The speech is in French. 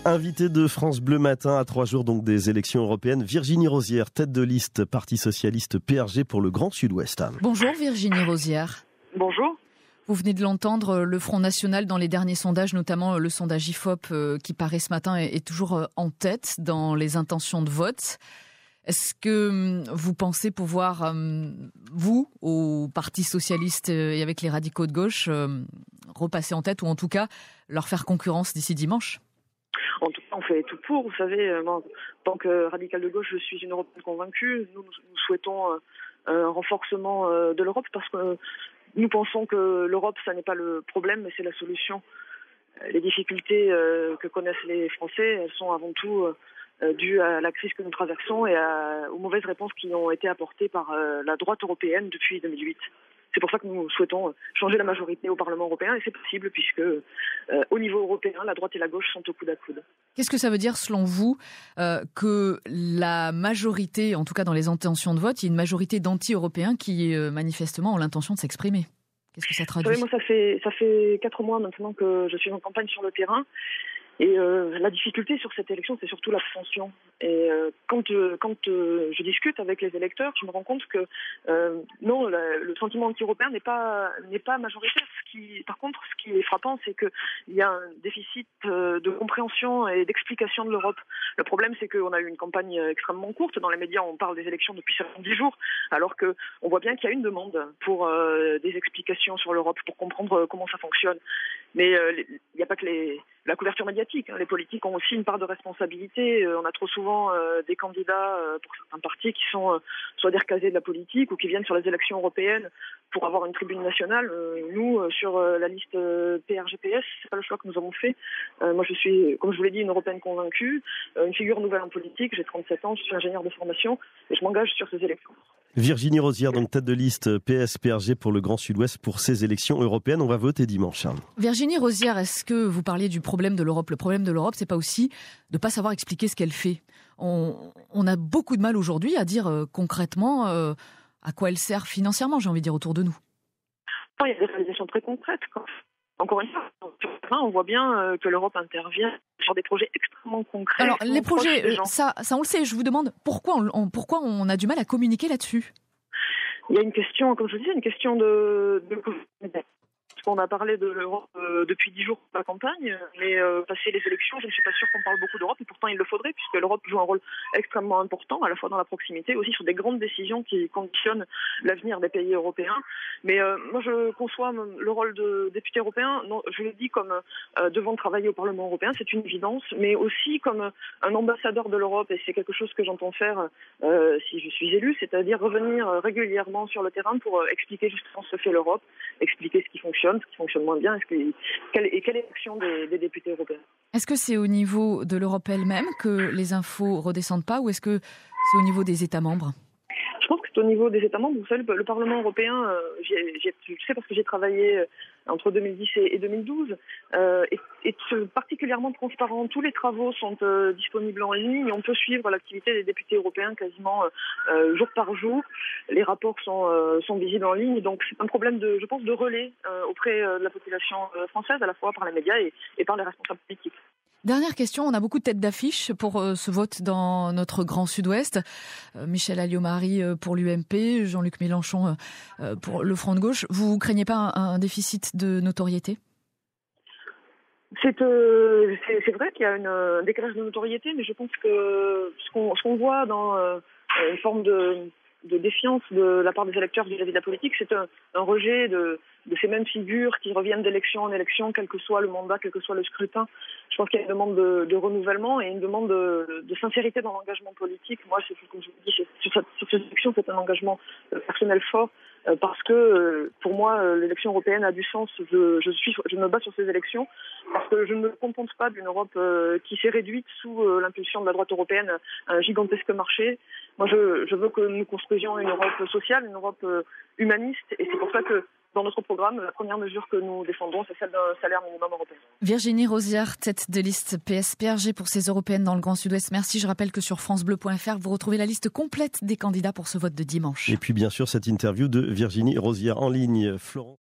Invitée de France Bleu Matin à 3 jours donc des élections européennes, Virginie Rosière, tête de liste Parti Socialiste PRG pour le Grand Sud-Ouest. Bonjour Virginie Rosière. Bonjour. Vous venez de l'entendre, le Front National dans les derniers sondages, notamment le sondage IFOP qui paraît ce matin, est toujours en tête dans les intentions de vote. Est-ce que vous pensez pouvoir, vous, au Parti Socialiste et avec les radicaux de gauche, repasser en tête ou en tout cas leur faire concurrence d'ici dimanche ? En tout cas, on fait tout pour. Vous savez, moi, en tant que radical de gauche, je suis une Européenne convaincue. Nous souhaitons un renforcement de l'Europe parce que nous pensons que l'Europe, ça n'est pas le problème, mais c'est la solution. Les difficultés que connaissent les Français, elles sont avant tout dues à la crise que nous traversons et aux mauvaises réponses qui ont été apportées par la droite européenne depuis 2008. C'est pour ça que nous souhaitons changer la majorité au Parlement européen et c'est possible puisque au niveau européen, la droite et la gauche sont au coude à coude. Qu'est-ce que ça veut dire selon vous que la majorité, en tout cas dans les intentions de vote, il y a une majorité d'anti-européens qui manifestement ont l'intention de s'exprimer ? Qu'est-ce que ça traduit ? Vous savez, moi ça fait 4 mois maintenant que je suis en campagne sur le terrain. Et la difficulté sur cette élection, c'est surtout l'abstention. Et quand je discute avec les électeurs, je me rends compte que non, le sentiment anti-européen n'est pas majoritaire. Par contre, ce qui est frappant, c'est qu'il y a un déficit de compréhension et d'explication de l'Europe. Le problème, c'est qu'on a eu une campagne extrêmement courte. Dans les médias, on parle des élections depuis 70 jours, alors que on voit bien qu'il y a une demande pour des explications sur l'Europe, pour comprendre comment ça fonctionne. Mais il n'y a pas que la couverture médiatique. Les politiques ont aussi une part de responsabilité. On a trop souvent des candidats pour certains partis qui sont soit des recasés de la politique ou qui viennent sur les élections européennes pour avoir une tribune nationale. Nous, sur la liste PRG-PS, c'est pas le choix que nous avons fait. Moi, je suis, comme je vous l'ai dit, une Européenne convaincue, une figure nouvelle en politique. J'ai 37 ans, je suis ingénieur de formation et je m'engage sur ces élections. Virginie Rosière, donc tête de liste PS-PRG pour le Grand Sud-Ouest pour ces élections européennes. On va voter dimanche. Virginie Rosière, est-ce que vous parliez du problème de l'Europe ? Le problème de l'Europe, c'est pas aussi de ne pas savoir expliquer ce qu'elle fait. On a beaucoup de mal aujourd'hui à dire concrètement à quoi elle sert financièrement, j'ai envie de dire, autour de nous. Il y a des réalisations très concrètes. Encore une fois, sur le terrain, on voit bien que l'Europe intervient sur des projets extrêmement concrets. Alors, les projets, ça on le sait. Je vous demande pourquoi on a du mal à communiquer là-dessus. Il y a une question, comme je vous disais, une question de parce qu'on a parlé de l'Europe depuis 10 jours pour la campagne, mais passer les élections, je ne suis pas sûre qu'on parle beaucoup d'Europe, et pourtant il le faudrait, puisque l'Europe joue un rôle extrêmement important, à la fois dans la proximité, aussi sur des grandes décisions qui conditionnent l'avenir des pays européens. Mais moi, je conçois le rôle de député européen, non, je le dis comme devant travailler au Parlement européen, c'est une évidence, mais aussi comme un ambassadeur de l'Europe, et c'est quelque chose que j'entends faire si je suis élue, c'est-à-dire revenir régulièrement sur le terrain pour expliquer justement ce que fait l'Europe, expliquer ce qui fonctionne moins bien, quelle est l'action des députés européens. Est-ce que c'est au niveau de l'Europe elle-même que les infos redescendent pas, ou est-ce que c'est au niveau des États membres ? Je pense que c'est au niveau des États membres. Vous savez, le Parlement européen, je sais parce que j'ai travaillé entre 2010 et 2012, est particulièrement transparent. Tous les travaux sont disponibles en ligne. On peut suivre l'activité des députés européens quasiment jour par jour. Les rapports sont visibles en ligne. Donc c'est un problème je pense, de relais auprès de la population française, à la fois par les médias et par les responsables politiques. Dernière question, on a beaucoup de têtes d'affiche pour ce vote dans notre Grand Sud-Ouest. Michel Alliot-Marie pour l'UMP, Jean-Luc Mélenchon pour le Front de Gauche. Vous craignez pas un déficit de notoriété ? C'est vrai qu'il y a un décalage de notoriété, mais je pense que ce qu'on voit dans une forme de défiance de la part des électeurs vis-à-vis de la politique, c'est un rejet de ces mêmes figures qui reviennent d'élection en élection, quel que soit le mandat, quel que soit le scrutin. Je pense qu'il y a une demande de renouvellement et une demande de sincérité dans l'engagement politique. Moi, comme je vous dis, sur cette élection, c'est un engagement personnel fort parce que pour moi, l'élection européenne a du sens. Je me bats sur ces élections parce que je ne me contente pas d'une Europe qui s'est réduite sous l'impulsion de la droite européenne à un gigantesque marché. Moi, je veux que nous construisions une Europe sociale, une Europe humaniste, et c'est pour ça que dans notre programme, la première mesure que nous défendons, c'est celle d'un salaire minimum européen. Virginie Rosière, tête de liste PS-PRG pour ces européennes dans le Grand Sud-Ouest. Merci. Je rappelle que sur francebleu.fr, vous retrouvez la liste complète des candidats pour ce vote de dimanche. Et puis bien sûr, cette interview de Virginie Rosière en ligne. Florent.